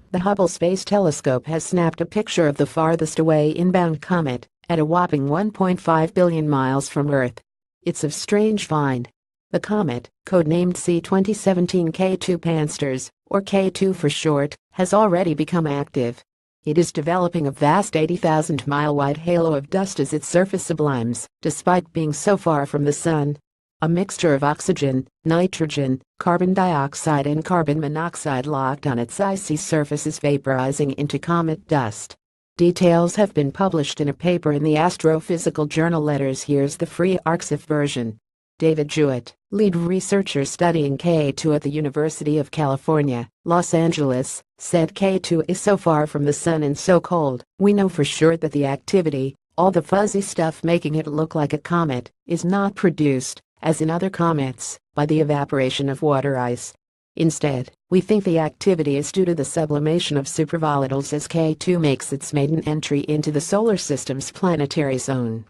The Hubble Space Telescope has snapped a picture of the farthest away inbound comet at a whopping 1.5 billion miles from Earth. It's a strange find. The comet, codenamed C2017 K2 Pansters, or K2 for short, has already become active. It is developing a vast 80,000-mile-wide halo of dust as its surface sublimes, despite being so far from the Sun. A mixture of oxygen, nitrogen, carbon dioxide and carbon monoxide locked on its icy surface is vaporizing into comet dust. Details have been published in a paper in the astrophysical journal Letters. Here's the free arXiv version. David Jewett, lead researcher studying K2 at the University of California, Los Angeles, said K2 is so far from the Sun and so cold, we know for sure that the activity, all the fuzzy stuff making it look like a comet, is not produced, as in other comets, by the evaporation of water ice. Instead, we think the activity is due to the sublimation of supervolatiles as K2 makes its maiden entry into the solar system's planetary zone.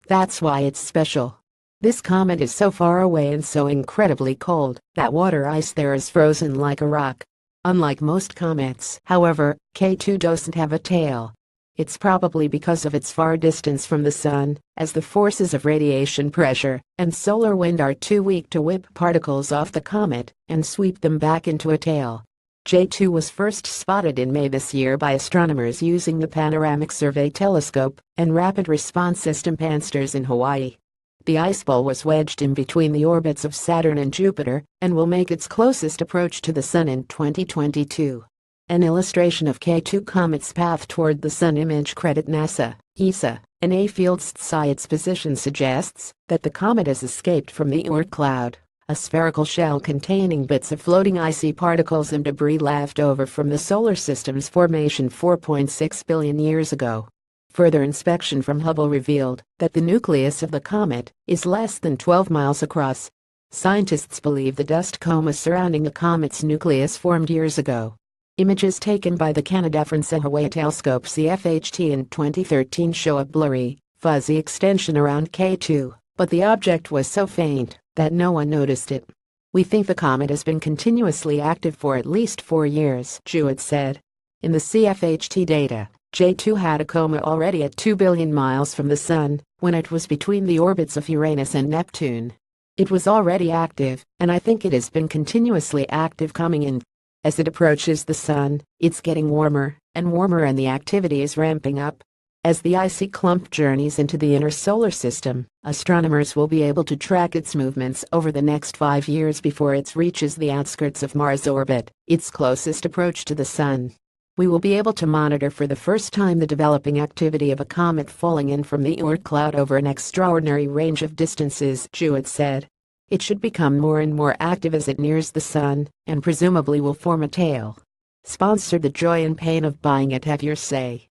That's why it's special. This comet is so far away and so incredibly cold that water ice there is frozen like a rock. Unlike most comets, however, K2 doesn't have a tail. It's probably because of its far distance from the Sun, as the forces of radiation pressure and solar wind are too weak to whip particles off the comet and sweep them back into a tail. J2 was first spotted in May this year by astronomers using the Panoramic Survey Telescope and Rapid Response System Pansters in Hawaii. The ice ball was wedged in between the orbits of Saturn and Jupiter and will make its closest approach to the Sun in 2022. An illustration of K2 comet's path toward the Sun image credit NASA, ESA, and A Field's SI. Its position suggests that the comet has escaped from the Oort cloud, a spherical shell containing bits of floating icy particles and debris left over from the solar system's formation 4.6 billion years ago. Further inspection from Hubble revealed that the nucleus of the comet is less than 12 miles across. Scientists believe the dust coma surrounding the comet's nucleus formed years ago. Images taken by the Canaveral telescope CFHT in 2013 show a blurry, fuzzy extension around K2, but the object was so faint that no one noticed it. We think the comet has been continuously active for at least 4 years, Jewett said. In the CFHT data, J2 had a coma already at 2 billion miles from the Sun, when it was between the orbits of Uranus and Neptune. It was already active, and I think it has been continuously active coming in. As it approaches the Sun, it's getting warmer and warmer and the activity is ramping up. As the icy clump journeys into the inner solar system, astronomers will be able to track its movements over the next 5 years before it reaches the outskirts of Mars' orbit, its closest approach to the Sun. We will be able to monitor for the first time the developing activity of a comet falling in from the Oort cloud over an extraordinary range of distances, Jewett said. It should become more and more active as it nears the Sun, and presumably will form a tail. Sponsored. The joy and pain of buying it. Have your say.